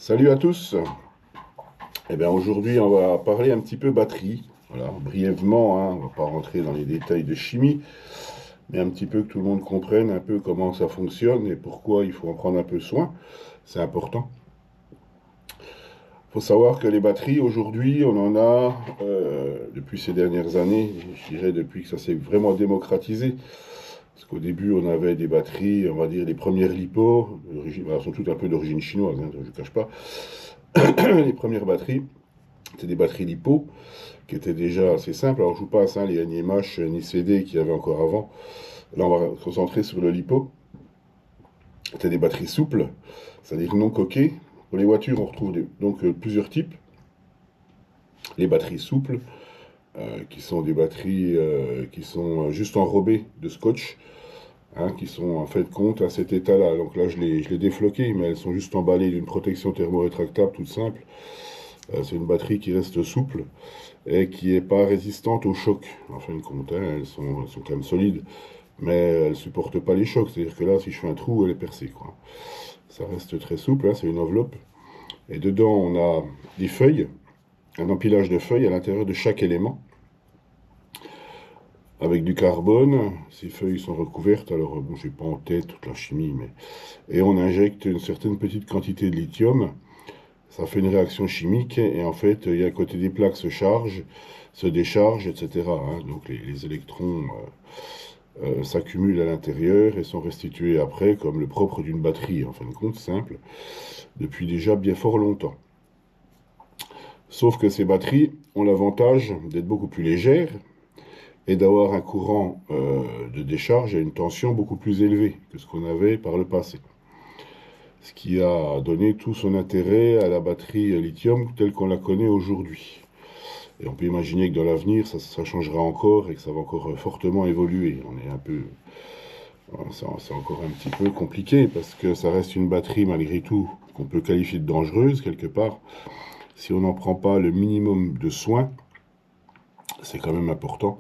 Salut à tous. Eh bien aujourd'hui on va parler un petit peu batterie. Voilà, brièvement, hein, on va pas rentrer dans les détails de chimie, mais un petit peu que tout le monde comprenne un peu comment ça fonctionne et pourquoi il faut en prendre un peu soin. C'est important. Il faut savoir que les batteries aujourd'hui, on en a depuis ces dernières années, je dirais depuis que ça s'est vraiment démocratisé. Parce qu'au début, on avait des batteries, on va dire les premières LiPo, elles sont toutes un peu d'origine chinoise, hein, je ne cache pas. Les premières batteries, c'était des batteries LiPo qui étaient déjà assez simples. Alors je vous passe hein, les NiMH, ni CD qu'il y avait encore avant. Là, on va se concentrer sur le LiPo. C'était des batteries souples, c'est-à-dire non coquées. Pour les voitures, on retrouve donc plusieurs types. Les batteries souples, qui sont des batteries qui sont juste enrobées de scotch, hein, qui sont en fait compte à cet état-là. Donc là, je l'ai défloqué, mais elles sont juste emballées d'une protection thermorétractable toute simple. C'est une batterie qui reste souple et qui n'est pas résistante aux chocs. En fin de compte, hein, elles sont quand même solides, mais elles ne supportent pas les chocs. C'est-à-dire que là, si je fais un trou, elle est percée, quoi. Ça reste très souple, hein, c'est une enveloppe. Et dedans, on a des feuilles, un empilage de feuilles à l'intérieur de chaque élément, avec du carbone. Ces feuilles sont recouvertes, alors bon, je n'ai pas en tête toute la chimie, mais... Et on injecte une certaine petite quantité de lithium. Ça fait une réaction chimique et en fait, il y a à côté des plaques se déchargent, etc. Hein. Donc les électrons s'accumulent à l'intérieur et sont restitués après comme le propre d'une batterie, en fin de compte, simple, depuis déjà bien fort longtemps. Sauf que ces batteries ont l'avantage d'être beaucoup plus légères et d'avoir un courant de décharge à une tension beaucoup plus élevée que ce qu'on avait par le passé. Ce qui a donné tout son intérêt à la batterie lithium telle qu'on la connaît aujourd'hui. Et on peut imaginer que dans l'avenir, ça changera encore et que ça va encore fortement évoluer. On est un peu... C'est encore un petit peu compliqué parce que ça reste une batterie malgré tout qu'on peut qualifier de dangereuse quelque part. Si on n'en prend pas le minimum de soins, c'est quand même important.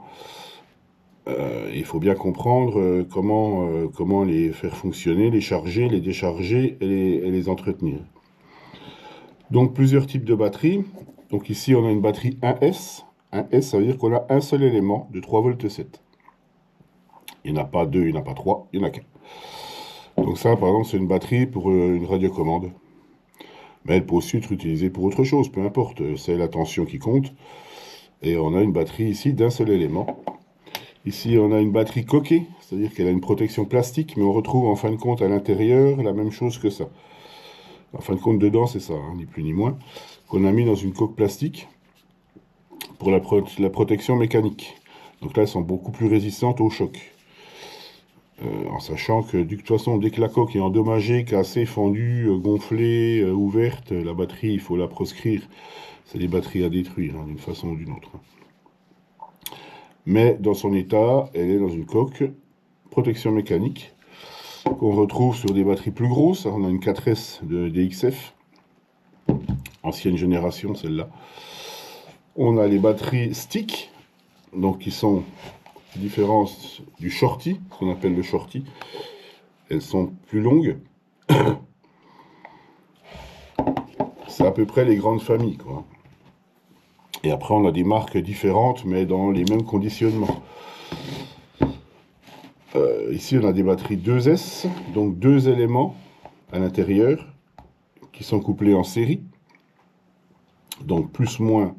Il faut bien comprendre comment les faire fonctionner, les charger, les décharger et les entretenir. Donc plusieurs types de batteries. Donc ici on a une batterie 1S. 1S ça veut dire qu'on a un seul élément de 3,7 V. Il n'y en a pas deux, il n'y en a pas trois, il n'y en a qu'un. Donc ça par exemple c'est une batterie pour une radiocommande. Mais elle peut aussi être utilisée pour autre chose, peu importe, c'est la tension qui compte. Et on a une batterie ici d'un seul élément. Ici, on a une batterie coquée, c'est-à-dire qu'elle a une protection plastique, mais on retrouve en fin de compte à l'intérieur la même chose que ça. En fin de compte, dedans, c'est ça, hein, ni plus ni moins, qu'on a mis dans une coque plastique pour la protection mécanique. Donc là, elles sont beaucoup plus résistantes aux chocs. En sachant que, de toute façon, dès que la coque est endommagée, cassée, fendue, gonflée, ouverte, la batterie, il faut la proscrire. C'est des batteries à détruire, hein, d'une façon ou d'une autre. Mais dans son état, elle est dans une coque protection mécanique qu'on retrouve sur des batteries plus grosses. On a une 4S de DXF, ancienne génération celle-là. On a les batteries stick, donc qui sont différentes du shorty, ce qu'on appelle le shorty. Elles sont plus longues. C'est à peu près les grandes familles, quoi. Et après, on a des marques différentes, mais dans les mêmes conditionnements. Ici, on a des batteries 2S, donc deux éléments à l'intérieur qui sont couplés en série. Donc plus, moins,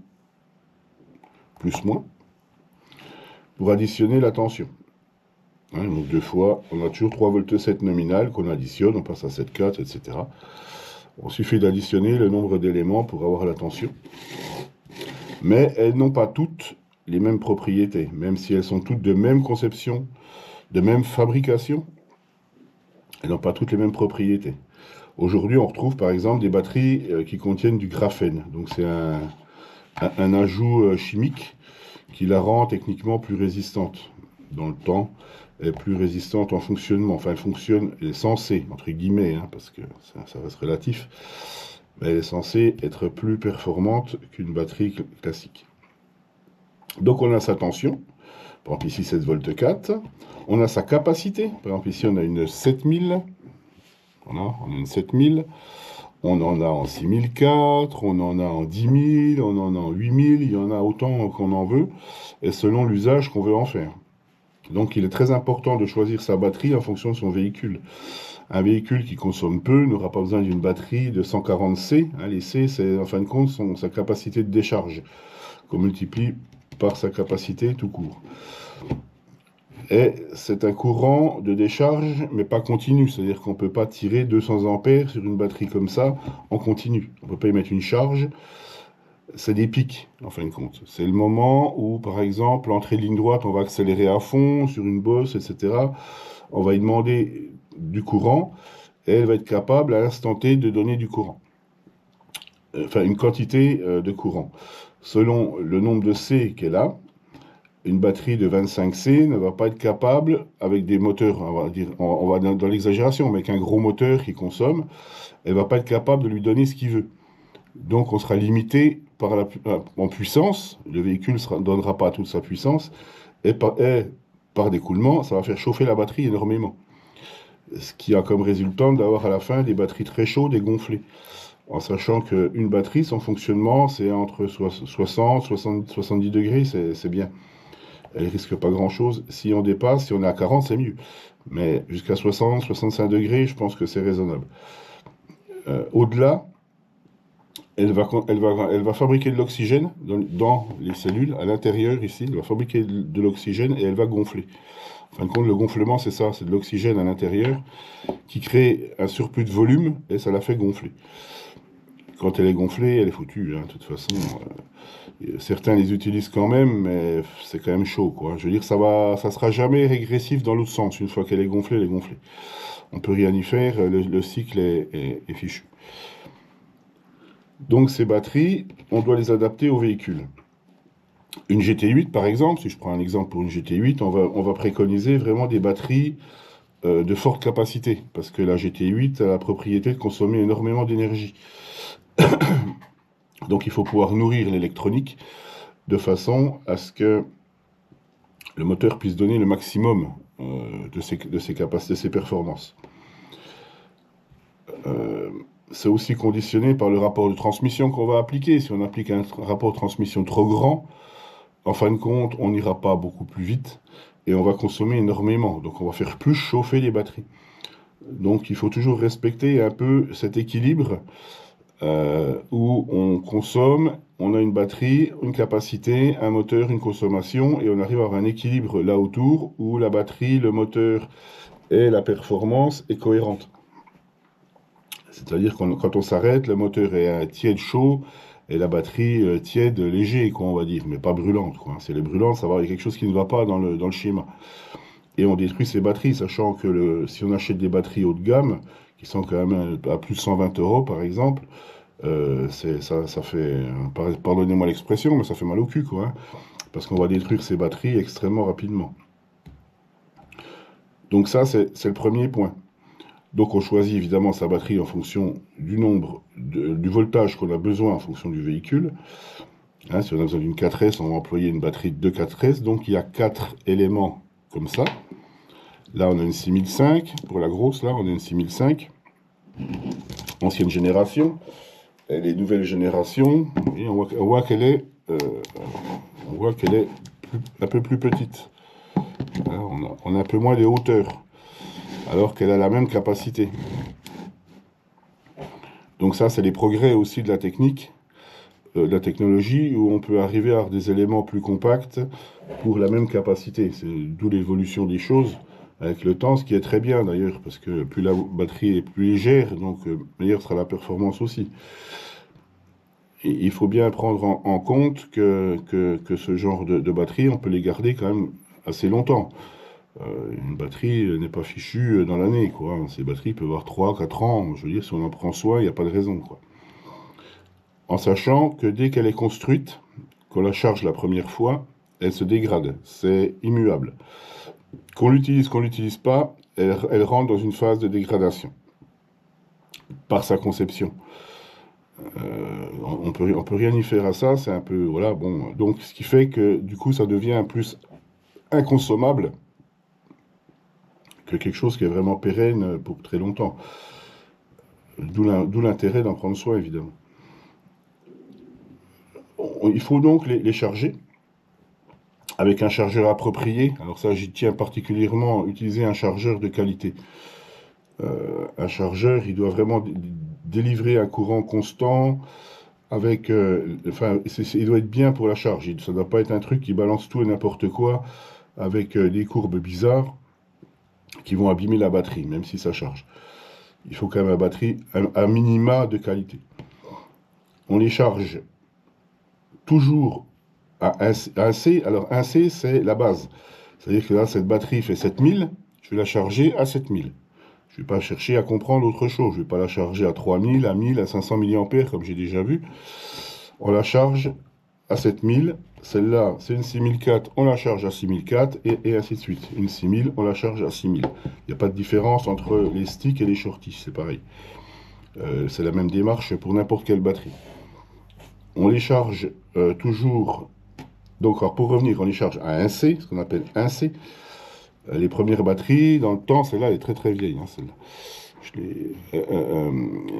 pour additionner la tension. Hein, donc deux fois, on a toujours 3,7 V nominal qu'on additionne, on passe à 7,4, etc. Il suffit d'additionner le nombre d'éléments pour avoir la tension. Mais elles n'ont pas toutes les mêmes propriétés, même si elles sont toutes de même conception, de même fabrication, elles n'ont pas toutes les mêmes propriétés. Aujourd'hui, on retrouve par exemple des batteries qui contiennent du graphène. Donc c'est un ajout chimique qui la rend techniquement plus résistante dans le temps, et plus résistante en fonctionnement. Enfin, elle est censée, entre guillemets, hein, parce que ça reste relatif, mais elle est censée être plus performante qu'une batterie classique. Donc on a sa tension, par exemple ici 7,4 V. On a sa capacité, par exemple ici on a une 7000. Voilà, on a une 7000. On en a en 6004, on en a en 10 000, on en a en 8 000, il y en a autant qu'on en veut, et selon l'usage qu'on veut en faire. Donc il est très important de choisir sa batterie en fonction de son véhicule. Un véhicule qui consomme peu n'aura pas besoin d'une batterie de 140 C. Hein, les C, c'est en fin de compte sa capacité de décharge, qu'on multiplie par sa capacité tout court. Et c'est un courant de décharge, mais pas continu. C'est-à-dire qu'on ne peut pas tirer 200 ampères sur une batterie comme ça en continu. On ne peut pas y mettre une charge. C'est des pics, en fin de compte. C'est le moment où, par exemple, l'entrée de ligne droite, on va accélérer à fond sur une bosse, etc. On va y demander du courant et elle va être capable à l'instant T de donner du courant. Enfin, une quantité de courant. Selon le nombre de C qu'elle a, une batterie de 25 C ne va pas être capable, avec des moteurs, on va dans l'exagération, mais avec un gros moteur qui consomme, elle ne va pas être capable de lui donner ce qu'il veut. Donc on sera limité en puissance, le véhicule ne donnera pas toute sa puissance, et par d'écoulement, ça va faire chauffer la batterie énormément. Ce qui a comme résultat d'avoir à la fin des batteries très chaudes et gonflées. En sachant qu'une batterie, son fonctionnement, c'est entre 60, 70 degrés, c'est bien. Elle risque pas grand-chose. Si on dépasse, si on est à 40, c'est mieux. Mais jusqu'à 60, 65 degrés, je pense que c'est raisonnable. Au-delà, elle va fabriquer de l'oxygène dans les cellules, à l'intérieur ici, elle va fabriquer de l'oxygène et elle va gonfler. En fin de compte, le gonflement, c'est ça, c'est de l'oxygène à l'intérieur qui crée un surplus de volume et ça la fait gonfler. Quand elle est gonflée, elle est foutue, hein, de toute façon. Certains les utilisent quand même, mais c'est quand même chaud, quoi. Je veux dire, ça sera jamais régressif dans l'autre sens. Une fois qu'elle est gonflée, elle est gonflée. On peut rien y faire, le cycle est fichu. Donc ces batteries, on doit les adapter au véhicule. Une GT8 par exemple, si je prends un exemple pour une GT8, on va préconiser vraiment des batteries de forte capacité, parce que la GT8 a la propriété de consommer énormément d'énergie. Donc il faut pouvoir nourrir l'électronique de façon à ce que le moteur puisse donner le maximum de ses capacités, de ses performances. C'est aussi conditionné par le rapport de transmission qu'on va appliquer. Si on applique un rapport de transmission trop grand, en fin de compte, on n'ira pas beaucoup plus vite et on va consommer énormément. Donc on va faire plus chauffer les batteries. Donc il faut toujours respecter un peu cet équilibre où on consomme, on a une batterie, une capacité, un moteur, une consommation, et on arrive à avoir un équilibre là autour où la batterie, le moteur et la performance est cohérente. C'est-à-dire que quand on s'arrête, le moteur est tiède chaud et la batterie tiède léger, quoi, on va dire, mais pas brûlante, quoi. Si elle est brûlante, ça va, il y a quelque chose qui ne va pas dans le schéma. Et on détruit ces batteries, sachant que si on achète des batteries haut de gamme, qui sont quand même à plus de 120 € par exemple, ça fait, pardonnez-moi l'expression, mais ça fait mal au cul, quoi, hein, parce qu'on va détruire ces batteries extrêmement rapidement. Donc ça, c'est le premier point. Donc on choisit évidemment sa batterie en fonction du nombre, du voltage qu'on a besoin en fonction du véhicule. Hein, si on a besoin d'une 4S, on va employer une batterie de 4S. Donc il y a 4 éléments comme ça. Là on a une 6005, pour la grosse, là on a une 6005. Ancienne génération. Et les nouvelles générations, et on voit qu'elle est, un peu plus petite. Là, on a un peu moins de hauteur, alors qu'elle a la même capacité. Donc ça, c'est les progrès aussi de la technique, de la technologie, où on peut arriver à avoir des éléments plus compacts pour la même capacité. C'est d'où l'évolution des choses avec le temps, ce qui est très bien d'ailleurs, parce que plus la batterie est plus légère, donc meilleure sera la performance aussi. Et il faut bien prendre en compte que ce genre de batterie, on peut les garder quand même assez longtemps. Une batterie n'est pas fichue dans l'année, quoi. Ces batteries peuvent avoir 3, 4 ans. Je veux dire, si on en prend soin, il n'y a pas de raison, quoi. En sachant que dès qu'elle est construite, qu'on la charge la première fois, elle se dégrade. C'est immuable. Qu'on l'utilise, qu'on l'utilise pas, elle rentre dans une phase de dégradation. Par sa conception. On peut rien y faire à ça, c'est un peu, voilà, bon. Donc, ce qui fait que, du coup, ça devient plus inconsommable que quelque chose qui est vraiment pérenne pour très longtemps. D'où l'intérêt d'en prendre soin, évidemment. Il faut donc les charger avec un chargeur approprié. Alors ça, j'y tiens particulièrement, utiliser un chargeur de qualité. Un chargeur, il doit vraiment délivrer un courant constant, avec, enfin, il doit être bien pour la charge. Ça ne doit pas être un truc qui balance tout et n'importe quoi, avec des courbes bizarres qui vont abîmer la batterie, même si ça charge. Il faut quand même une batterie à minima de qualité. On les charge toujours à 1C. Alors 1C, c'est la base. C'est-à-dire que là, cette batterie fait 7000, je vais la charger à 7000. Je ne vais pas chercher à comprendre autre chose. Je ne vais pas la charger à 3000, à 1000, à 500 mAh, comme j'ai déjà vu. On la charge à 7000. Celle-là, c'est une 6004, on la charge à 6004, et ainsi de suite. Une 6000, on la charge à 6000. Il n'y a pas de différence entre les sticks et les shorties, c'est pareil. C'est la même démarche pour n'importe quelle batterie. On les charge toujours. Donc, alors pour revenir, on les charge à 1C, ce qu'on appelle 1C. Les premières batteries, dans le temps, celle-là, elle est très très vieille, hein, celle-là.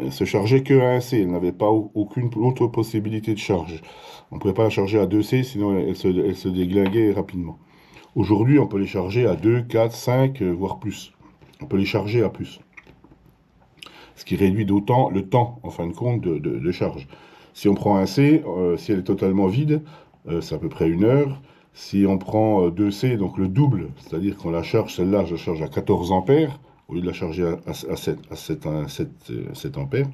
Se chargeait que à 1C, elle n'avait pas aucune autre possibilité de charge. On ne pouvait pas la charger à 2C, sinon elle se déglinguait rapidement. Aujourd'hui, on peut les charger à 2, 4, 5, voire plus. On peut les charger à plus. Ce qui réduit d'autant le temps, en fin de compte, de charge. Si on prend un C, si elle est totalement vide, c'est à peu près 1 heure. Si on prend 2C, donc le double, c'est-à-dire qu'on la charge, celle-là, je la charge à 14 ampères, au lieu de la charger à 7 ampères,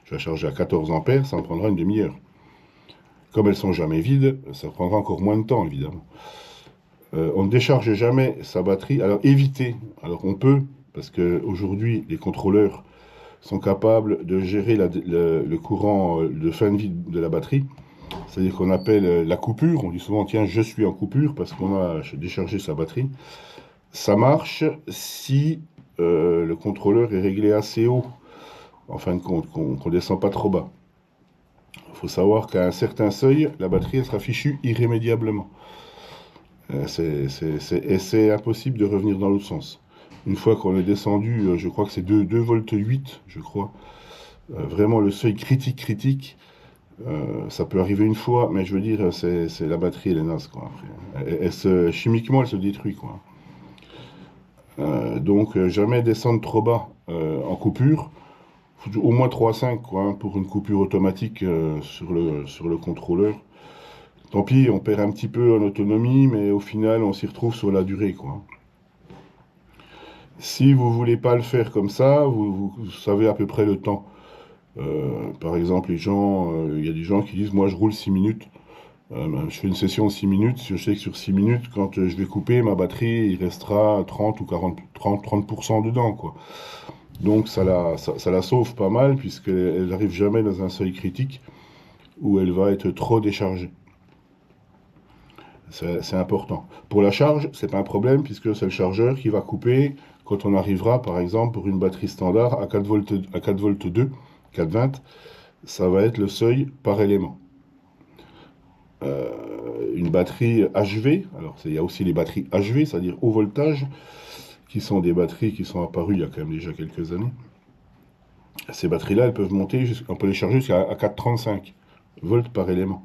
je la charge à 14 ampères, ça en prendra une demi-heure. Comme elles sont jamais vides, ça prendra encore moins de temps, évidemment. On ne décharge jamais sa batterie. Alors évitez, alors on peut, parce qu'aujourd'hui, les contrôleurs sont capables de gérer le courant de fin de vie de la batterie. C'est-à-dire qu'on appelle la coupure. On dit souvent, tiens, je suis en coupure parce qu'on a déchargé sa batterie. Ça marche si le contrôleur est réglé assez haut, en fin de compte, qu'on ne descend pas trop bas. Il faut savoir qu'à un certain seuil, la batterie elle sera fichue irrémédiablement. C'est impossible de revenir dans l'autre sens. Une fois qu'on est descendu, je crois que c'est 2 volts 8, je crois. Vraiment le seuil critique. Ça peut arriver une fois, mais je veux dire, c'est la batterie, elle est naze, quoi. Après. Chimiquement, elle se détruit, quoi. Donc, jamais descendre trop bas en coupure. Au moins 3,5, quoi, hein, pour une coupure automatique sur le contrôleur. Tant pis, on perd un petit peu en autonomie, mais au final, on s'y retrouve sur la durée, quoi. Si vous voulez pas le faire comme ça, vous savez à peu près le temps. Par exemple, il y a des gens qui disent, moi je roule 6 minutes. Je fais une session de 6 minutes. Je sais que sur 6 minutes, quand je vais couper ma batterie, il restera 30 ou 30% dedans, quoi. Donc ça la sauve pas mal, puisqu'elle n'arrive jamais dans un seuil critique où elle va être trop déchargée. C'est important. Pour la charge, c'est pas un problème, puisque c'est le chargeur qui va couper quand on arrivera, par exemple, pour une batterie standard à 4 volts, à 4 volts 2, 420, ça va être le seuil par élément. Une batterie HV, alors il y a aussi les batteries HV, c'est-à-dire haut voltage, qui sont des batteries qui sont apparues il y a quand même déjà quelques années. Ces batteries-là, elles peuvent monter, on peut les charger jusqu'à 4,35 volts par élément,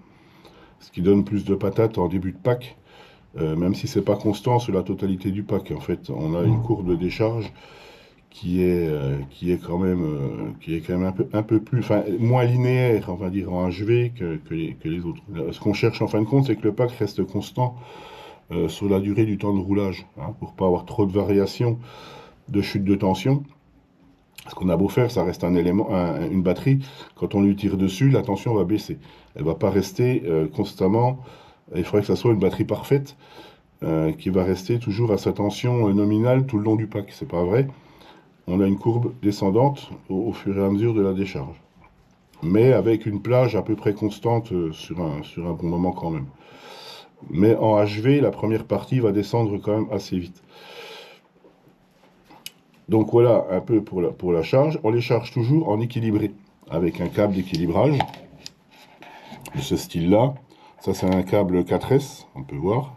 ce qui donne plus de patates en début de pack, même si c'est pas constant sur la totalité du pack. En fait, on a une courbe de décharge qui est quand même un peu plus, enfin, moins linéaire, on va dire, en HV que les autres. Ce qu'on cherche en fin de compte, c'est que le pack reste constant sur la durée du temps de roulage, hein, pour pas avoir trop de variations de chute de tension. Ce qu'on a beau faire, ça reste un élément, une batterie. Quand on lui tire dessus, la tension va baisser. Elle va pas rester constamment. Il faudrait que ça soit une batterie parfaite qui va rester toujours à sa tension nominale tout le long du pack. C'est pas vrai. On a une courbe descendante au fur et à mesure de la décharge, mais avec une plage à peu près constante sur un bon moment quand même. Mais en HV, la première partie va descendre quand même assez vite. Donc voilà un peu pour la charge. On les charge toujours en équilibré, avec un câble d'équilibrage de ce style-là. Ça, c'est un câble 4S, on peut voir,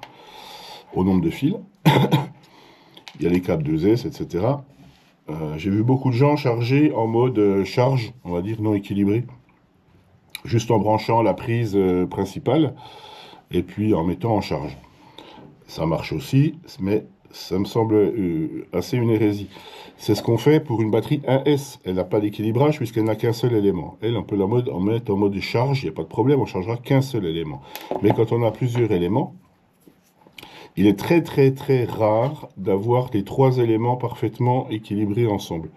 au nombre de fils. Il y a les câbles 2S, etc. J'ai vu beaucoup de gens charger en mode charge, on va dire non équilibré, juste en branchant la prise principale et puis en mettant en charge. Ça marche aussi, mais ça me semble assez une hérésie. C'est ce qu'on fait pour une batterie 1S. Elle n'a pas d'équilibrage puisqu'elle n'a qu'un seul élément. Elle, on peut en mettre en mode charge, il n'y a pas de problème, on chargera qu'un seul élément. Mais quand on a plusieurs éléments, il est très très très rare d'avoir les trois éléments parfaitement équilibrés ensemble.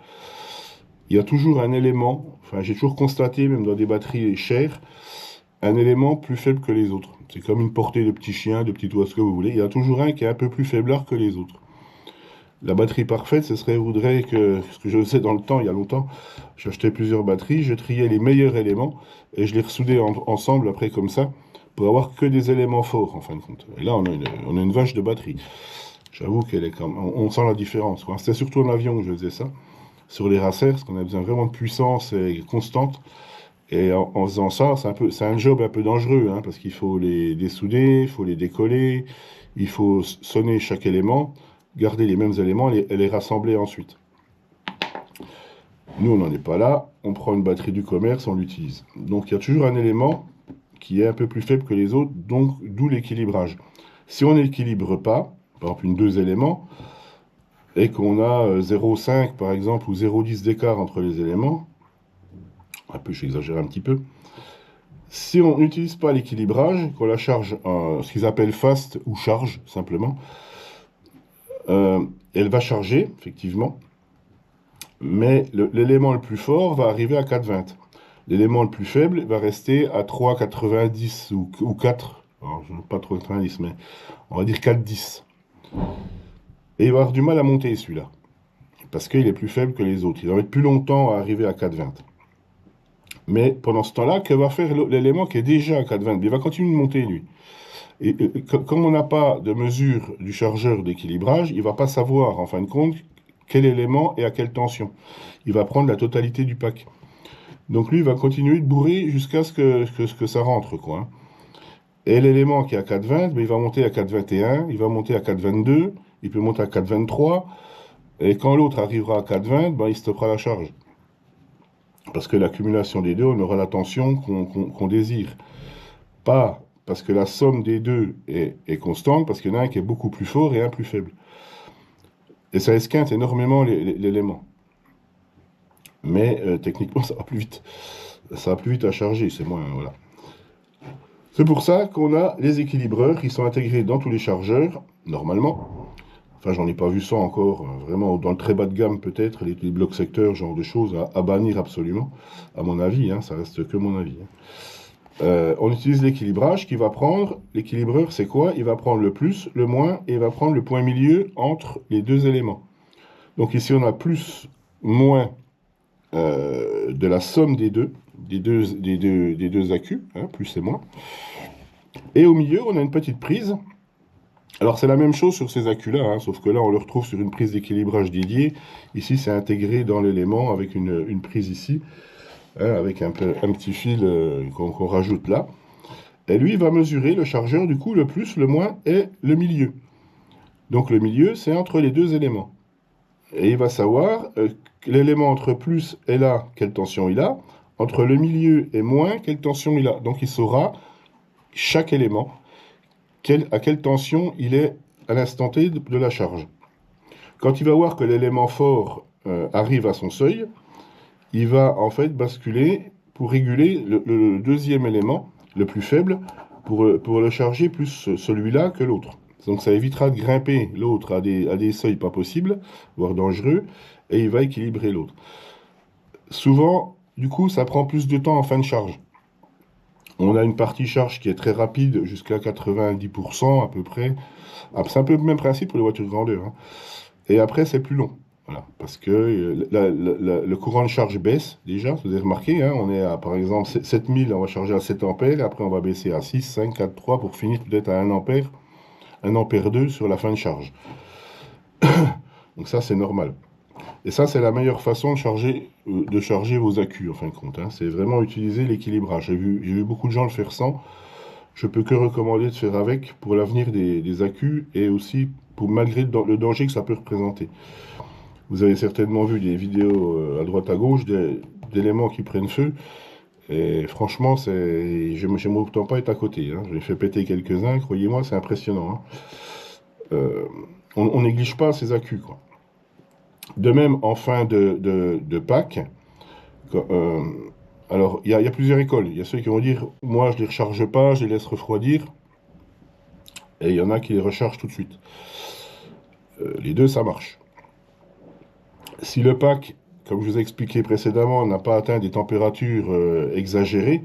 Il y a toujours un élément, enfin j'ai toujours constaté, même dans des batteries chères, un élément plus faible que les autres. C'est comme une portée de petits chiens, de petits oiseaux, ce que vous voulez. Il y a toujours un qui est un peu plus faiblard que les autres. La batterie parfaite, voudrait que, ce que je faisais dans le temps, il y a longtemps, j'achetais plusieurs batteries, je triais les meilleurs éléments et je les ressoudais ensemble après comme ça pour avoir que des éléments forts en fin de compte. Et là, on a une vache de batterie. J'avoue qu'elle est quand même, on sent la différence, quoi. C'était surtout en avion que je faisais ça, sur les racers, parce qu'on a besoin vraiment de puissance et constante. Et en faisant ça, c'est un job un peu dangereux, hein, parce qu'il faut les dessouder, il faut les décoller, il faut sonner chaque élément, garder les mêmes éléments et les rassembler ensuite. Nous, on n'en est pas là, on prend une batterie du commerce, on l'utilise. Donc il y a toujours un élément qui est un peu plus faible que les autres, donc d'où l'équilibrage. Si on n'équilibre pas, par exemple deux éléments, et qu'on a 0,5 par exemple ou 0,10 d'écart entre les éléments, un peu, j'exagère un petit peu, si on n'utilise pas l'équilibrage, qu'on la charge, ce qu'ils appellent fast ou charge simplement, elle va charger, effectivement, mais l'élément le plus fort va arriver à 4,20. L'élément le plus faible va rester à 3,90 ou 4, alors je ne veux pas 3,90, mais on va dire 4,10. Et il va avoir du mal à monter celui-là, parce qu'il est plus faible que les autres. Il va mettre plus longtemps à arriver à 4,20. Mais pendant ce temps-là, que va faire l'élément qui est déjà à 4,20? Il va continuer de monter, lui. Et comme on n'a pas de mesure du chargeur d'équilibrage, il ne va pas savoir, en fin de compte, quel élément est à quelle tension. Il va prendre la totalité du pack. Donc lui, il va continuer de bourrer jusqu'à ce que ça rentre, quoi, hein. Et l'élément qui est à 4,20, ben, il va monter à 4,21, il va monter à 4,22, il peut monter à 4,23, et quand l'autre arrivera à 4,20, ben, il stoppera la charge. Parce que l'accumulation des deux, on aura la tension qu'on désire. Pas parce que la somme des deux est constante, parce qu'il y en a un qui est beaucoup plus fort et un plus faible. Et ça esquinte énormément l'élément. Mais techniquement, ça va plus vite. Ça va plus vite à charger, c'est moins, voilà. C'est pour ça qu'on a les équilibreurs qui sont intégrés dans tous les chargeurs, normalement. Enfin, j'en ai pas vu ça encore, vraiment dans le très bas de gamme peut-être, les blocs secteurs, genre de choses à bannir absolument, à mon avis, hein, ça reste que mon avis, hein. On utilise l'équilibrage qui va prendre, l'équilibreur c'est quoi? Il va prendre le plus, le moins, et il va prendre le point milieu entre les deux éléments. Donc ici on a plus, moins de la somme des deux accus, hein, plus et moins. Et au milieu on a une petite prise. Alors c'est la même chose sur ces accus-là, hein, sauf que là on le retrouve sur une prise d'équilibrage dédiée. Ici c'est intégré dans l'élément avec une prise ici, hein, avec un petit fil qu'on rajoute là. Et lui il va mesurer le chargeur du coup le plus, le moins et le milieu. Donc le milieu c'est entre les deux éléments. Et il va savoir l'élément entre plus et là quelle tension il a, entre le milieu et moins quelle tension il a. Donc il saura chaque élément à quelle tension il est à l'instant T de la charge. Quand il va voir que l'élément fort arrive à son seuil, il va en fait basculer pour réguler le deuxième élément, le plus faible, pour le charger plus celui-là que l'autre. Donc ça évitera de grimper l'autre à des seuils pas possibles, voire dangereux, et il va équilibrer l'autre. Souvent, du coup, ça prend plus de temps en fin de charge. On a une partie charge qui est très rapide, jusqu'à 90% à peu près. C'est un peu le même principe pour les voitures grandeur, hein. Et après, c'est plus long. Voilà, parce que le courant de charge baisse déjà, vous avez remarqué, hein, on est à par exemple 7000, on va charger à 7 ampères, et après on va baisser à 6, 5, 4, 3 pour finir peut-être à 1 ampère, 1 ampère 2 sur la fin de charge. Donc ça, c'est normal. Et ça, c'est la meilleure façon de charger vos accus, en fin de compte, hein. C'est vraiment utiliser l'équilibrage. J'ai vu beaucoup de gens le faire sans. Je peux que recommander de faire avec pour l'avenir des accus et aussi pour malgré le danger que ça peut représenter. Vous avez certainement vu des vidéos à droite à gauche d'éléments qui prennent feu. Et franchement, j'aimerais autant pas être à côté. Hein. J'ai fait péter quelques-uns, croyez-moi, c'est impressionnant. Hein. Euh, on néglige pas ces accus, quoi. De même, en fin de Pâques, euh, alors il y a plusieurs écoles. Il y a ceux qui vont dire, moi je les recharge pas, je les laisse refroidir. Et il y en a qui les rechargent tout de suite. Les deux, ça marche. Si le pack, comme je vous ai expliqué précédemment, n'a pas atteint des températures exagérées,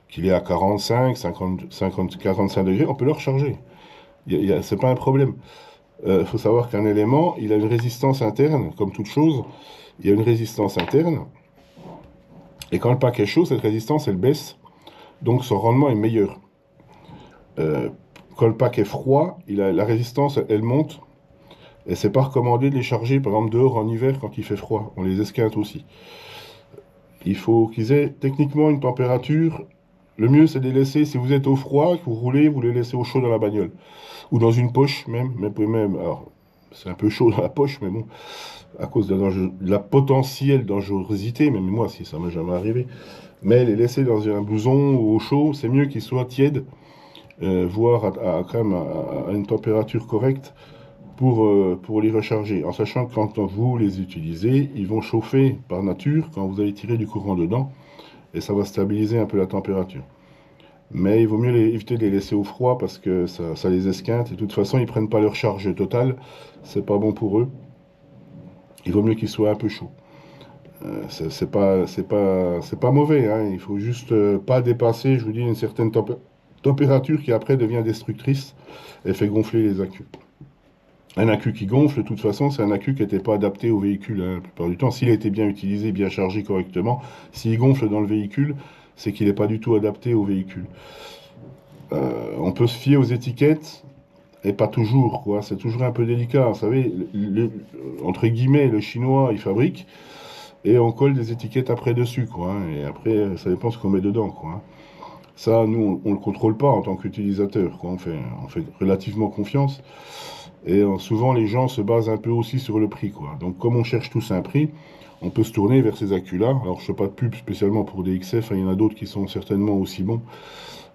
qu'il est à 45, 50, 50, 45 degrés, on peut le recharger. C'est pas un problème. Il faut savoir qu'un élément, il a une résistance interne, comme toute chose. Il y a une résistance interne. Et quand le pack est chaud, cette résistance, elle baisse. Donc son rendement est meilleur. Euh, Quand le pack est froid, la résistance, elle monte. Et c'est pas recommandé de les charger, par exemple, dehors en hiver quand il fait froid. On les esquinte aussi. Il faut qu'ils aient techniquement une température. Le mieux, c'est de les laisser, si vous êtes au froid, que vous roulez, vous les laissez au chaud dans la bagnole. Ou dans une poche même. Alors, c'est un peu chaud dans la poche, mais bon, à cause de la potentielle dangerosité, même moi, si ça m'est jamais arrivé. Mais les laisser dans un blouson ou au chaud, c'est mieux qu'ils soient tièdes, voire quand même à une température correcte pour les recharger. En sachant que quand vous les utilisez, ils vont chauffer par nature quand vous allez tirer du courant dedans, et ça va stabiliser un peu la température. Mais il vaut mieux éviter de les laisser au froid parce que ça les esquinte. Et de toute façon, ils prennent pas leur charge totale. C'est pas bon pour eux. Il vaut mieux qu'ils soient un peu chauds. C'est pas mauvais. Hein. Il faut juste pas dépasser, je vous dis, une certaine température qui après devient destructrice et fait gonfler les accus. Un accu qui gonfle, de toute façon, c'est un accu qui n'était pas adapté au véhicule. Hein, la plupart du temps, s'il a été bien utilisé, bien chargé correctement, s'il gonfle dans le véhicule, c'est qu'il n'est pas du tout adapté au véhicule. On peut se fier aux étiquettes, et pas toujours, quoi. C'est toujours un peu délicat. Vous savez, entre guillemets, le chinois, il fabrique, et on colle des étiquettes après dessus, quoi. Hein, et après, ça dépend ce qu'on met dedans, quoi. Hein. Ça, nous, on ne le contrôle pas en tant qu'utilisateur, quoi. On fait relativement confiance. Et souvent, les gens se basent un peu aussi sur le prix, quoi. Donc, comme on cherche tous un prix, on peut se tourner vers ces accus-là. Alors, je ne fais pas de pub spécialement pour des XF, hein, il y en a d'autres qui sont certainement aussi bons.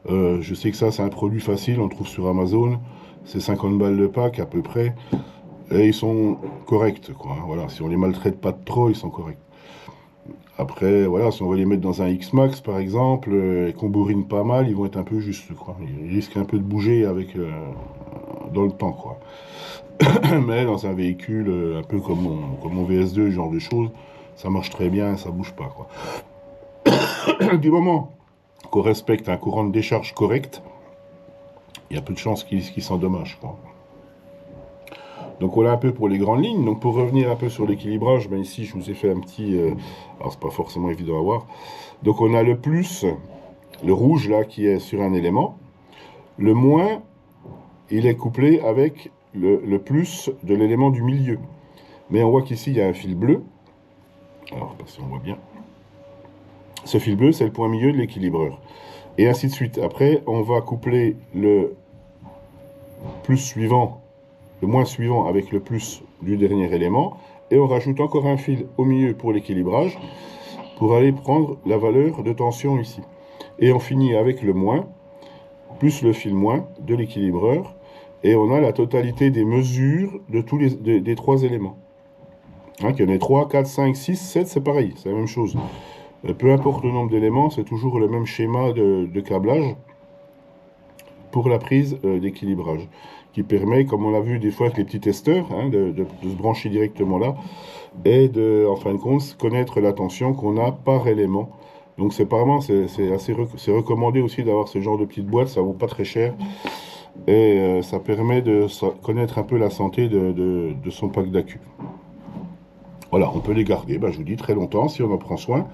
Je sais que ça, c'est un produit facile, on le trouve sur Amazon. C'est 50 balles de pack à peu près. Et ils sont corrects, quoi. Hein, voilà, si on les maltraite pas de trop, ils sont corrects. Après, voilà, si on veut les mettre dans un X-Max, par exemple, et qu'on bourrine pas mal, ils vont être un peu justes, quoi. Ils risquent un peu de bouger dans le temps, quoi. Mais dans un véhicule un peu comme mon VS2, ce genre de choses, ça marche très bien, ça bouge pas, quoi. Du moment qu'on respecte un courant de décharge correct, il y a peu de chances qu'il s'endommage, quoi. Donc voilà un peu pour les grandes lignes. Donc pour revenir un peu sur l'équilibrage, ben ici je vous ai fait un petit... alors c'est pas forcément évident à voir. Donc on a le plus, le rouge là qui est sur un élément. Le moins, il est couplé avec le plus de l'élément du milieu. Mais on voit qu'ici il y a un fil bleu. Alors parce qu'on voit bien. Ce fil bleu c'est le point milieu de l'équilibreur. Et ainsi de suite. Après on va coupler le plus suivant, le moins suivant avec le plus du dernier élément, et on rajoute encore un fil au milieu pour l'équilibrage, pour aller prendre la valeur de tension ici. Et on finit avec le moins, plus le fil moins de l'équilibreur, et on a la totalité des mesures de tous des trois éléments. Hein, qu'il y en ait 3, 4, 5, 6, 7, c'est pareil, c'est la même chose. Peu importe le nombre d'éléments, c'est toujours le même schéma de câblage pour la prise d'équilibrage, qui permet, comme on l'a vu des fois avec les petits testeurs, hein, de se brancher directement là, et de, en fin de compte, connaître la tension qu'on a par élément. Donc c'est recommandé aussi d'avoir ce genre de petite boîte, ça vaut pas très cher, et ça permet de connaître un peu la santé de son pack d'accu. Voilà, on peut les garder, ben, je vous dis, très longtemps, si on en prend soin.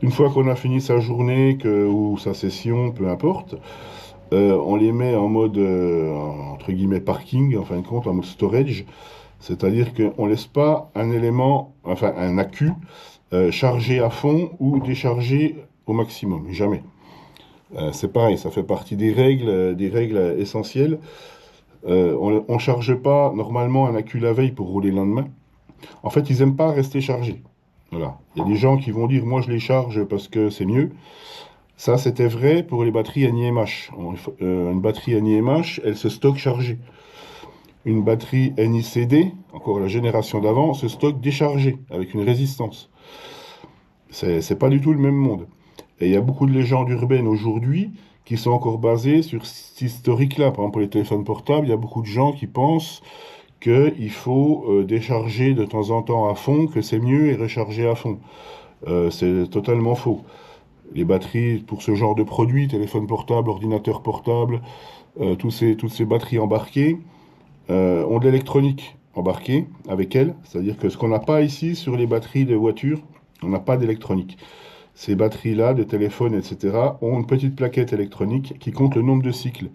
Une fois qu'on a fini sa journée ou sa session, peu importe, on les met en mode, entre guillemets, parking, en fin de compte, en mode storage. C'est-à-dire qu'on ne laisse pas un élément, enfin un accu, chargé à fond ou déchargé au maximum. Jamais. C'est pareil, ça fait partie des règles essentielles. On ne charge pas normalement un accu la veille pour rouler le lendemain. En fait, ils n'aiment pas rester chargés. Voilà. Il y a des gens qui vont dire, moi je les charge parce que c'est mieux. Ça, c'était vrai pour les batteries NiMH. Une batterie NiMH, elle se stocke chargée. Une batterie NiCd, encore la génération d'avant, se stocke déchargée, avec une résistance. C'est pas du tout le même monde. Et il y a beaucoup de légendes urbaines aujourd'hui qui sont encore basées sur cet historique-là. Par exemple, pour les téléphones portables, il y a beaucoup de gens qui pensent qu'il faut décharger de temps en temps à fond, que c'est mieux et recharger à fond. C'est totalement faux. Les batteries pour ce genre de produits, téléphone portable, ordinateur portable, toutes ces batteries embarquées, ont de l'électronique embarquée avec elles. C'est-à-dire que ce qu'on n'a pas ici sur les batteries de voitures, on n'a pas d'électronique. Ces batteries-là, de téléphone, etc., ont une petite plaquette électronique qui compte le nombre de cycles.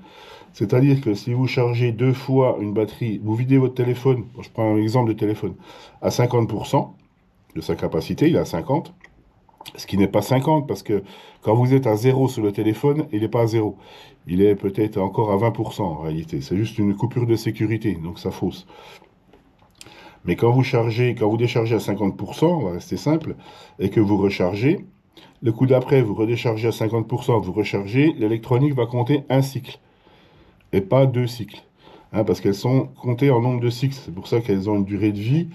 C'est-à-dire que si vous chargez 2 fois une batterie, vous videz votre téléphone, je prends un exemple de téléphone, à 50% de sa capacité, il est à 50, ce qui n'est pas 50 parce que quand vous êtes à 0 sur le téléphone, il n'est pas à 0. Il est peut-être encore à 20% en réalité. C'est juste une coupure de sécurité, donc ça fausse. Mais quand vous déchargez à 50%, on va rester simple, et que vous rechargez, le coup d'après, vous redéchargez à 50%, vous rechargez, l'électronique va compter un cycle et pas 2 cycles. Hein, parce qu'elles sont comptées en nombre de cycles. C'est pour ça qu'elles ont une durée de vie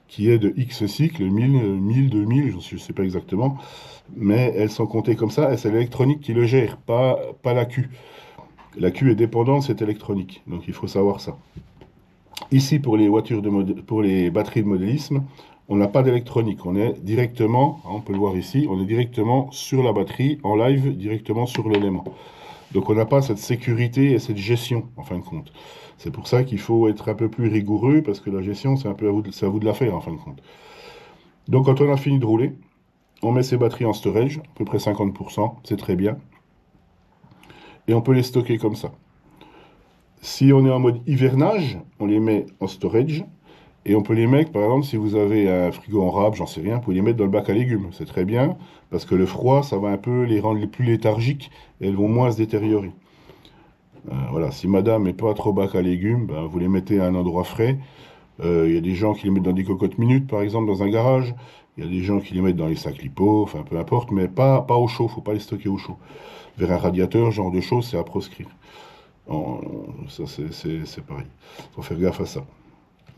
qui est de X cycles, 1000, 2000, je ne sais pas exactement. Mais elles sont comptées comme ça et c'est l'électronique qui le gère, pas la Q. La Q est dépendante de cette électronique. Donc il faut savoir ça. Ici, pour les pour les batteries de modélisme, on n'a pas d'électronique. On est directement, on peut le voir ici, on est directement sur la batterie, en live, directement sur l'élément. Donc on n'a pas cette sécurité et cette gestion, en fin de compte. C'est pour ça qu'il faut être un peu plus rigoureux, parce que la gestion, c'est un peu à vous de la faire, en fin de compte. Donc quand on a fini de rouler, on met ces batteries en storage, à peu près 50%, c'est très bien. Et on peut les stocker comme ça. Si on est en mode hivernage, on les met en storage. Et on peut les mettre, par exemple, si vous avez un frigo en rab, j'en sais rien, vous pouvez les mettre dans le bac à légumes. C'est très bien, parce que le froid, ça va un peu les rendre les plus léthargiques et elles vont moins se détériorer. Voilà, si madame n'est pas trop bac à légumes, ben, vous les mettez à un endroit frais. Il y a des gens qui les mettent dans des cocottes minutes, par exemple, dans un garage. Il y a des gens qui les mettent dans les sacs lipo, enfin peu importe, mais pas au chaud, faut pas les stocker au chaud. Vers un radiateur, ce genre de choses, c'est à proscrire. Ça, c'est pareil. Faut faire gaffe à ça.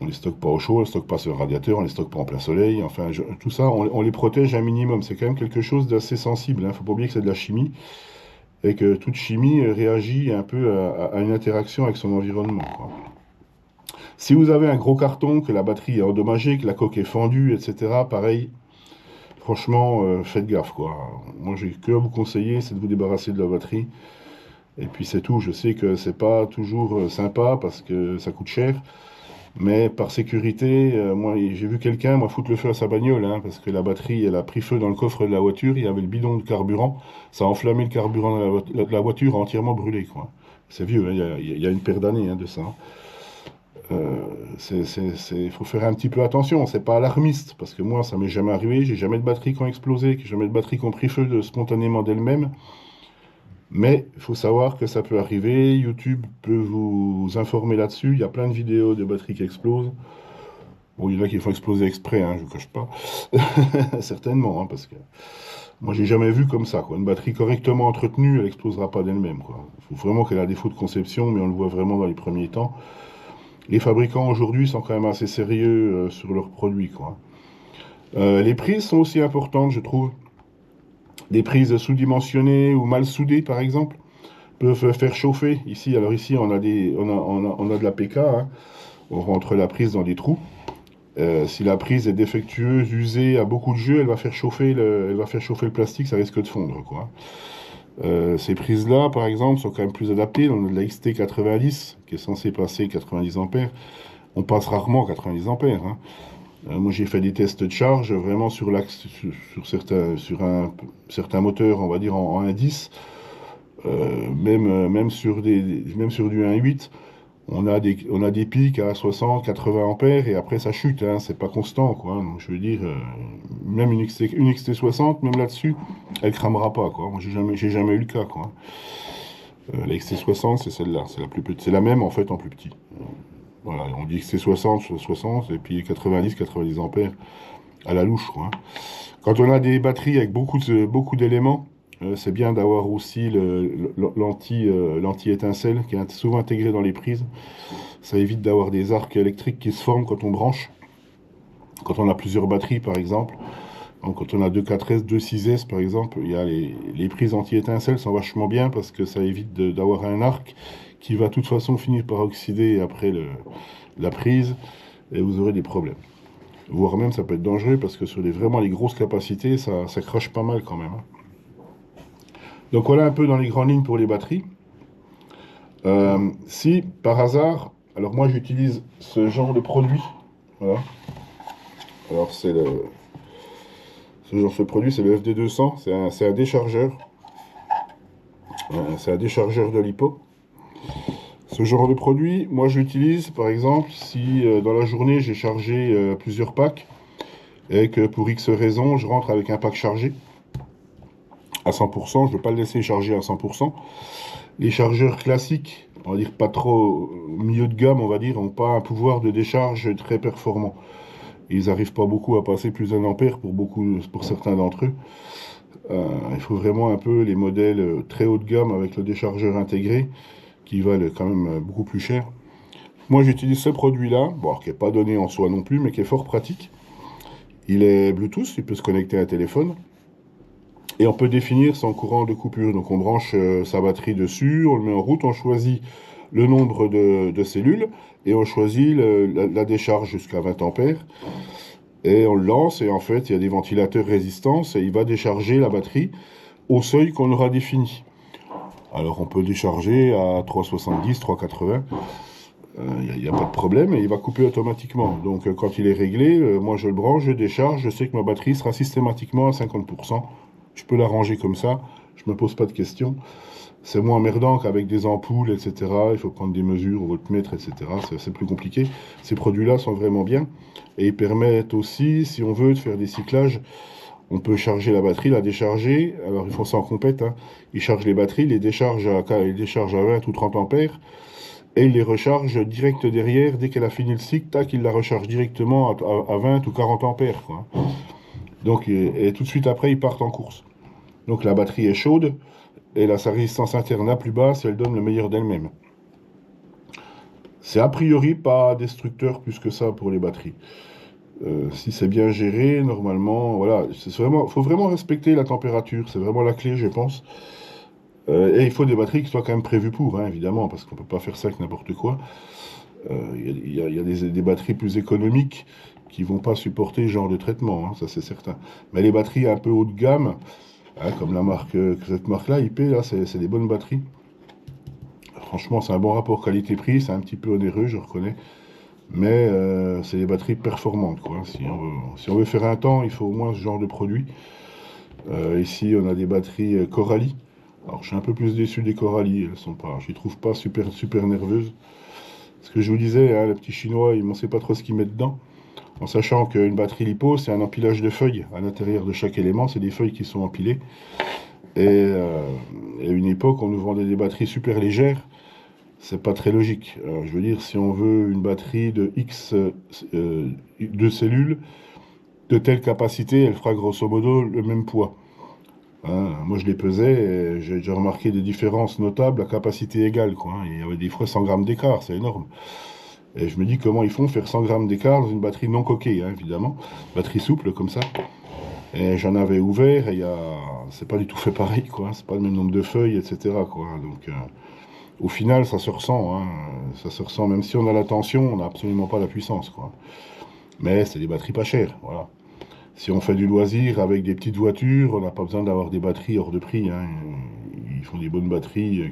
On les stocke pas au chaud, on les stocke pas sur le radiateur, on les stocke pas en plein soleil. Enfin, tout ça, on les protège un minimum. C'est quand même quelque chose d'assez sensible. Hein. Faut pas oublier que c'est de la chimie et que toute chimie réagit un peu à une interaction avec son environnement, quoi. Si vous avez un gros carton, que la batterie est endommagée, que la coque est fendue, etc., pareil, franchement, faites gaffe, quoi. Moi, j'ai que à vous conseiller, c'est de vous débarrasser de la batterie. Et puis c'est tout. Je sais que c'est pas toujours sympa parce que ça coûte cher. Mais par sécurité, moi j'ai vu quelqu'un moi foutre le feu à sa bagnole, hein, parce que la batterie elle a pris feu dans le coffre de la voiture, il y avait le bidon de carburant, ça a enflammé le carburant de la voiture, a entièrement brûlé, quoi. C'est vieux, hein, il y a une paire d'années, hein, de ça. Il faut faire un petit peu attention, c'est pas alarmiste, parce que moi ça m'est jamais arrivé, j'ai jamais de batteries qui ont explosé, jamais de batteries qui ont pris feu spontanément d'elles-mêmes. Mais il faut savoir que ça peut arriver. YouTube peut vous informer là-dessus. Il y a plein de vidéos de batteries qui explosent. Bon, il y en a qui font exploser exprès, hein, je ne vous cache pas. Certainement, hein, parce que moi, j'ai jamais vu comme ça, quoi. Une batterie correctement entretenue, elle n'explosera pas d'elle-même, quoi. Il faut vraiment qu'elle ait un défaut de conception, mais on le voit vraiment dans les premiers temps. Les fabricants aujourd'hui sont quand même assez sérieux sur leurs produits, quoi. Les prises sont aussi importantes, je trouve. Des prises sous-dimensionnées ou mal soudées, par exemple, peuvent faire chauffer. Ici, alors ici, on a de la PK, hein. On rentre la prise dans des trous. Si la prise est défectueuse, usée, a beaucoup de jeu, elle va faire chauffer le plastique, ça risque de fondre, quoi. Ces prises-là, par exemple, sont quand même plus adaptées. On a de la XT90 qui est censée passer 90 ampères. On passe rarement 90 ampères, hein. Moi, j'ai fait des tests de charge vraiment sur l'axe, sur un certain moteur, on va dire en 1.10, même sur même sur du 1.8, on a des pics à 60, 80 ampères et après ça chute, hein, c'est pas constant, quoi. Donc, je veux dire, même une XT60, même là-dessus, elle cramera pas, quoi. Moi, j'ai jamais eu le cas, quoi. La XT60, c'est celle-là, c'est la plus petite, c'est la même en fait en plus petit. Voilà, on dit que c'est 60, et puis 90 ampères à la louche, quoi, hein. Quand on a des batteries avec beaucoup d'éléments, c'est bien d'avoir aussi l'anti-étincelle qui est souvent intégré dans les prises. Ça évite d'avoir des arcs électriques qui se forment quand on branche. Quand on a plusieurs batteries, par exemple, donc quand on a deux 4S, deux 6S, par exemple, il y a les prises anti-étincelle sont vachement bien parce que ça évite d'avoir un arc qui va de toute façon finir par oxyder après la prise et vous aurez des problèmes. Voire même ça peut être dangereux parce que sur vraiment les grosses capacités, ça crache pas mal quand même, hein. Donc voilà un peu dans les grandes lignes pour les batteries. Si par hasard, alors moi j'utilise ce genre de produit, voilà. Alors ce produit c'est le FD200, c'est un déchargeur, c'est un déchargeur de lipo. Ce genre de produit, moi je l'utilise par exemple si dans la journée j'ai chargé plusieurs packs et que pour X raisons je rentre avec un pack chargé à 100%, je ne veux pas le laisser charger à 100%. Les chargeurs classiques, on va dire pas trop milieu de gamme, on va dire, n'ont pas un pouvoir de décharge très performant. Ils n'arrivent pas beaucoup à passer plus d'un ampère pour certains d'entre eux. Il faut vraiment un peu les modèles très haut de gamme avec le déchargeur intégré qui valent quand même beaucoup plus cher. Moi j'utilise ce produit-là, bon, qui n'est pas donné en soi non plus, mais qui est fort pratique. Il est Bluetooth, il peut se connecter à un téléphone. Et on peut définir son courant de coupure. Donc on branche sa batterie dessus, on le met en route, on choisit le nombre de cellules et on choisit la décharge jusqu'à 20 ampères. Et on le lance et en fait il y a des ventilateurs résistance et il va décharger la batterie au seuil qu'on aura défini. Alors on peut décharger à 3,70, 3,80. Il n'y a pas de problème et il va couper automatiquement. Donc quand il est réglé, moi je le branche, je décharge, je sais que ma batterie sera systématiquement à 50%. Je peux l'arranger comme ça, je me pose pas de questions. C'est moins emmerdant qu'avec des ampoules, etc. Il faut prendre des mesures, voltmètre, etc. C'est plus compliqué. Ces produits-là sont vraiment bien. Et ils permettent aussi, si on veut, de faire des cyclages. On peut charger la batterie, la décharger. Alors ils font ça en compète, hein. Ils chargent les batteries, les déchargent à 20 ou 30 ampères. Et ils les rechargent direct derrière. Dès qu'elle a fini le cycle, tac, ils la rechargent directement à 20 ou 40 ampères, quoi. Donc, et tout de suite après, ils partent en course. Donc la batterie est chaude, et sa résistance interne à plus basse, elle donne le meilleur d'elle-même. C'est a priori pas destructeur plus que ça pour les batteries. Si c'est bien géré, normalement, voilà, faut vraiment respecter la température, c'est vraiment la clé, je pense. Et il faut des batteries qui soient quand même prévues pour, hein, évidemment, parce qu'on peut pas faire ça avec n'importe quoi. Il y a des batteries plus économiques qui vont pas supporter ce genre de traitement, hein, ça c'est certain. Mais les batteries un peu haut de gamme, hein, comme cette marque-là, IP, là, c'est des bonnes batteries. Franchement, c'est un bon rapport qualité-prix, c'est un petit peu onéreux, je reconnais. Mais c'est des batteries performantes, quoi. Si on veut faire un temps, il faut au moins ce genre de produit. Ici, on a des batteries Corali. Alors, je suis un peu plus déçu des Corali. Je les trouve pas super, super nerveuses. Ce que je vous disais, hein, les petits Chinois, ils ne sait pas trop ce qu'ils mettent dedans. En sachant qu'une batterie LiPo, c'est un empilage de feuilles. À l'intérieur de chaque élément, c'est des feuilles qui sont empilées. Et à une époque, on nous vendait des batteries super légères. C'est pas très logique. Alors, je veux dire, si on veut une batterie de X de cellules, de telle capacité, elle fera grosso modo le même poids. Hein, moi, je les pesais et j'ai déjà remarqué des différences notables à capacité égale, quoi, hein. Il y avait des fois 100 grammes d'écart, c'est énorme. Et je me dis comment ils font faire 100 grammes d'écart dans une batterie non coquée, hein, évidemment. Batterie souple comme ça. Et j'en avais ouvert et c'est pas du tout fait pareil, quoi, hein. C'est pas le même nombre de feuilles, etc., quoi. Donc, au final, ça se ressent, hein. Ça se ressent, même si on a la tension, on n'a absolument pas la puissance, quoi. Mais c'est des batteries pas chères, voilà. Si on fait du loisir avec des petites voitures, on n'a pas besoin d'avoir des batteries hors de prix, hein. Ils font des bonnes batteries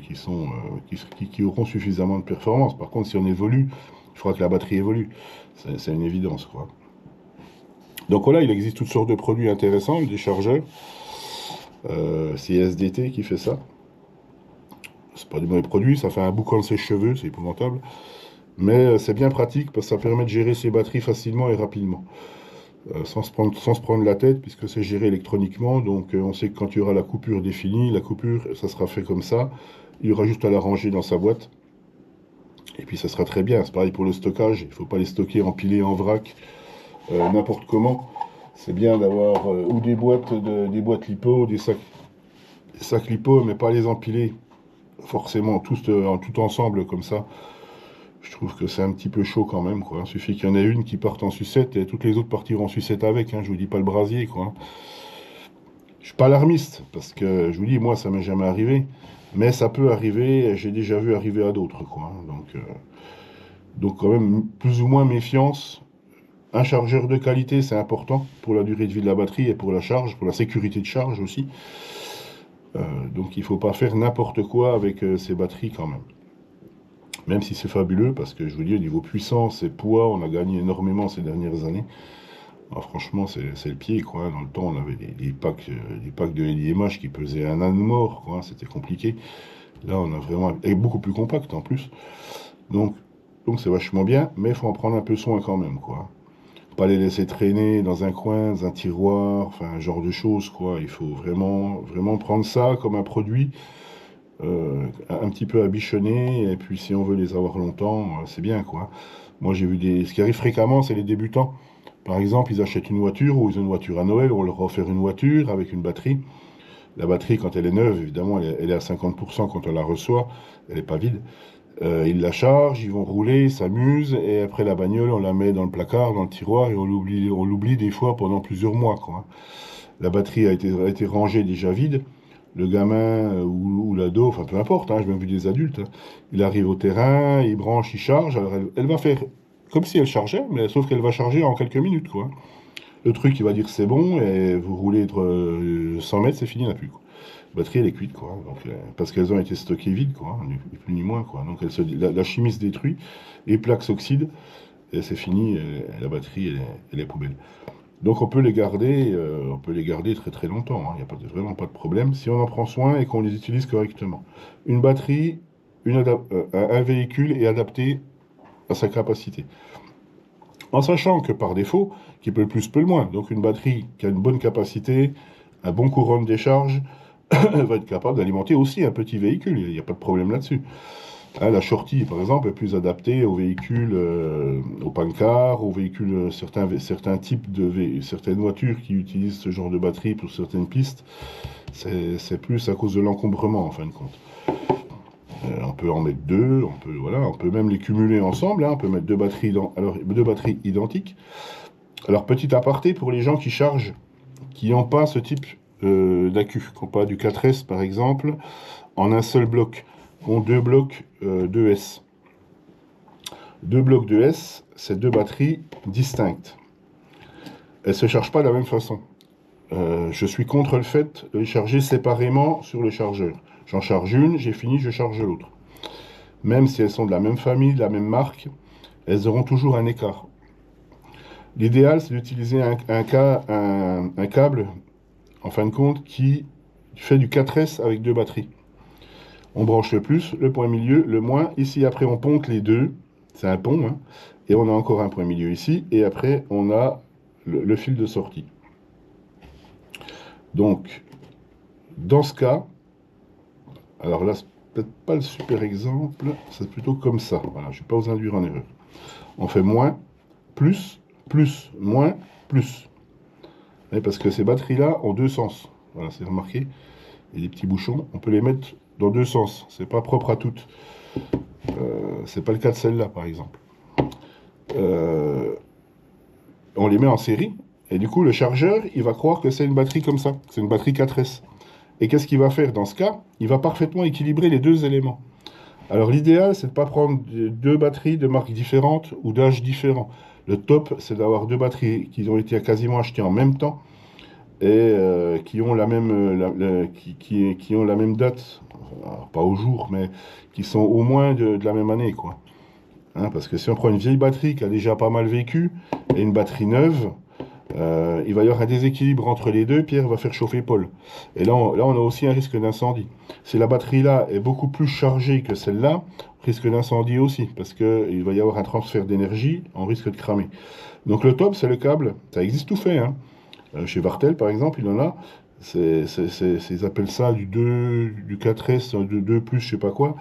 qui auront suffisamment de performance. Par contre, si on évolue, il faudra que la batterie évolue. C'est une évidence, quoi. Donc voilà, il existe toutes sortes de produits intéressants, des chargeurs. C'est SDT qui fait ça. C'est pas des mauvais produits, ça fait un boucan de sèche-cheveux, c'est épouvantable. Mais c'est bien pratique parce que ça permet de gérer ses batteries facilement et rapidement. Sans se prendre la tête, puisque c'est géré électroniquement. Donc on sait que quand il y aura la coupure définie, la coupure, ça sera fait comme ça. Il y aura juste à la ranger dans sa boîte. Et puis ça sera très bien. C'est pareil pour le stockage. Il ne faut pas les stocker empilés en vrac, n'importe comment. C'est bien d'avoir ou des boîtes lipo, des sacs lipo, mais pas les empiler forcément tous tout ensemble comme ça. Je trouve que c'est un petit peu chaud quand même, quoi. Il suffit qu'il y en ait une qui parte en sucette et toutes les autres partiront en sucette avec, hein. Je vous dis pas le brasier, quoi. Je suis pas alarmiste, parce que je vous dis, moi, ça m'est jamais arrivé. Mais ça peut arriver, j'ai déjà vu arriver à d'autres, quoi. Donc quand même, plus ou moins méfiance. Un chargeur de qualité, c'est important pour la durée de vie de la batterie et pour la charge, pour la sécurité de charge aussi. Donc il ne faut pas faire n'importe quoi avec ces batteries quand même. Même si c'est fabuleux, parce que je vous dis, au niveau puissance et poids, on a gagné énormément ces dernières années. Alors, franchement, c'est le pied, quoi. Dans le temps, on avait des packs de LiMH qui pesaient un âne mort, quoi. C'était compliqué. Là, on a vraiment... Et beaucoup plus compact, en plus. Donc, c'est vachement bien, mais il faut en prendre un peu soin quand même, quoi. Pas les laisser traîner dans un coin, dans un tiroir, enfin, un genre de choses, quoi. Il faut vraiment, vraiment prendre ça comme un produit un petit peu à bichonner, et puis si on veut les avoir longtemps, c'est bien, quoi. Moi, j'ai vu des... Ce qui arrive fréquemment, c'est les débutants. Par exemple, ils achètent une voiture, ou ils ont une voiture à Noël, on leur offre une voiture avec une batterie. La batterie, quand elle est neuve, évidemment, elle est à 50% quand on la reçoit, elle n'est pas vide. Ils la chargent, ils vont rouler, ils s'amusent, et après la bagnole, on la met dans le placard, dans le tiroir, et on l'oublie des fois pendant plusieurs mois, quoi. La batterie a été rangée déjà vide. Le gamin ou l'ado, enfin peu importe, hein, j'ai même vu des adultes, hein, il arrive au terrain, il branche, il charge, alors elle va faire comme si elle chargeait, mais sauf qu'elle va charger en quelques minutes, quoi. Le truc, il va dire c'est bon, et vous roulez 100 mètres, c'est fini, la pluie, quoi. La batterie, elle est cuite, quoi. Donc, parce qu'elles ont été stockées vides, quoi, ni plus ni moins, quoi. Donc la chimie se détruit, les plaques s'oxydent, et c'est fini, et la batterie, elle est poubelle. Donc on peut les garder très très longtemps, hein. Il n'y a vraiment pas de problème si on en prend soin et qu'on les utilise correctement. Une batterie, un véhicule est adapté à sa capacité. En sachant que par défaut, qui peut le plus peut le moins, donc une batterie qui a une bonne capacité, un bon courant de décharge, va être capable d'alimenter aussi un petit véhicule, il n'y a pas de problème là-dessus. Hein, la Shorty, par exemple, est plus adaptée aux véhicules, aux pancards, aux véhicules, certains types certaines voitures qui utilisent ce genre de batterie pour certaines pistes. C'est plus à cause de l'encombrement, en fin de compte. On peut en mettre deux, on peut même les cumuler ensemble, hein, on peut mettre deux batteries identiques. Alors, petit aparté pour les gens qui chargent, qui n'ont pas ce type d'accu, qui n'ont pas du 4S, par exemple, en un seul bloc, ont deux blocs 2S. Deux blocs 2S, c'est deux batteries distinctes. Elles ne se chargent pas de la même façon. Je suis contre le fait de les charger séparément sur le chargeur. J'en charge une, j'ai fini, je charge l'autre. Même si elles sont de la même famille, de la même marque, elles auront toujours un écart. L'idéal, c'est d'utiliser un câble, en fin de compte, qui fait du 4S avec deux batteries. On branche le plus, le point milieu, le moins. Ici, après, on ponte les deux. C'est un pont, hein. Et on a encore un point milieu ici. Et après, on a le fil de sortie. Donc, dans ce cas, alors là, c'est peut-être pas le super exemple. C'est plutôt comme ça. Voilà, je ne vais pas vous induire en erreur. On fait moins, plus, moins, plus. Et parce que ces batteries-là ont deux sens. Voilà, c'est remarqué. Il y a des petits bouchons. On peut les mettre dans deux sens. C'est pas propre à toutes. C'est pas le cas de celle-là, par exemple. On les met en série. Et du coup, le chargeur, il va croire que c'est une batterie comme ça. C'est une batterie 4S. Et qu'est-ce qu'il va faire dans ce cas? Il va parfaitement équilibrer les deux éléments. Alors l'idéal, c'est de ne pas prendre deux batteries de marques différentes ou d'âge différents. Le top, c'est d'avoir deux batteries qui ont été quasiment achetées en même temps et qui ont la même, qui ont la même date, alors, pas au jour, mais qui sont au moins de la même année, quoi. Hein, parce que si on prend une vieille batterie qui a déjà pas mal vécu et une batterie neuve, il va y avoir un déséquilibre entre les deux, Pierre va faire chauffer Paul. Et là, on a aussi un risque d'incendie. Si la batterie-là est beaucoup plus chargée que celle-là, risque d'incendie aussi, parce qu'il va y avoir un transfert d'énergie, on risque de cramer. Donc le top, c'est le câble. Ça existe tout fait, hein. Chez Vartel, par exemple, il en a. Ils appellent ça du 4S, du 2+, je sais pas quoi.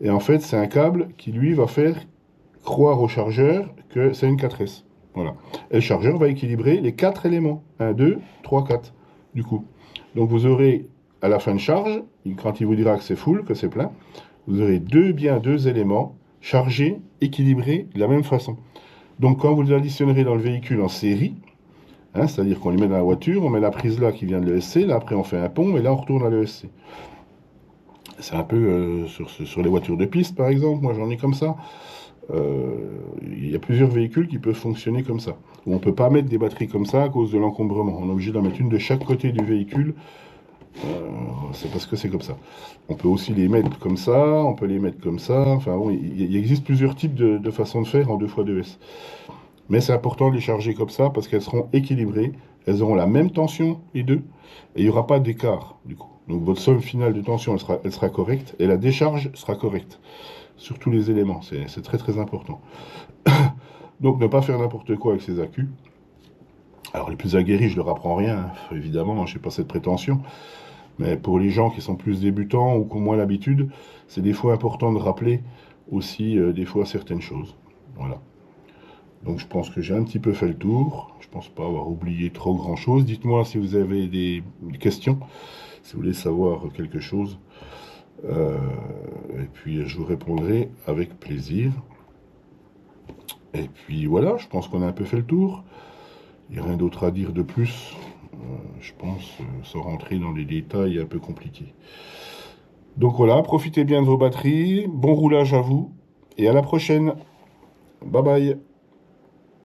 Et en fait, c'est un câble qui, lui, va faire croire au chargeur que c'est une 4S. Voilà. Et le chargeur va équilibrer les 4 éléments. 1, 2, 3, 4, du coup. Donc vous aurez, à la fin de charge, quand il vous dira que c'est full, que c'est plein, vous aurez bien deux éléments chargés, équilibrés de la même façon. Donc quand vous les additionnerez dans le véhicule en série, hein, c'est-à-dire qu'on les met dans la voiture, on met la prise là qui vient de l'ESC, là après on fait un pont et là on retourne à l'ESC. C'est un peu sur les voitures de piste par exemple, moi j'en ai comme ça. Il y a plusieurs véhicules qui peuvent fonctionner comme ça. On ne peut pas mettre des batteries comme ça à cause de l'encombrement. On est obligé d'en mettre une de chaque côté du véhicule. C'est parce que c'est comme ça. On peut aussi les mettre comme ça, on peut les mettre comme ça. Enfin bon, il existe plusieurs types de façons de faire en 2x2S. Mais c'est important de les charger comme ça parce qu'elles seront équilibrées. Elles auront la même tension, les deux. Et il n'y aura pas d'écart, du coup. Donc votre somme finale de tension, elle sera correcte. Et la décharge sera correcte. Sur tous les éléments. C'est très très important. Donc ne pas faire n'importe quoi avec ces accus. Alors les plus aguerris, je leur apprends rien, hein. Évidemment, je n'ai pas cette prétention. Mais pour les gens qui sont plus débutants ou qui ont moins l'habitude, c'est des fois important de rappeler aussi des fois certaines choses. Voilà. Donc je pense que j'ai un petit peu fait le tour. Je pense pas avoir oublié trop grand chose. Dites-moi si vous avez des questions, si vous voulez savoir quelque chose. Et puis je vous répondrai avec plaisir. Et puis voilà, je pense qu'on a un peu fait le tour. Il n'y a rien d'autre à dire de plus. Je pense, sans rentrer dans les détails un peu compliqués. Donc voilà, profitez bien de vos batteries. Bon roulage à vous. Et à la prochaine. Bye bye.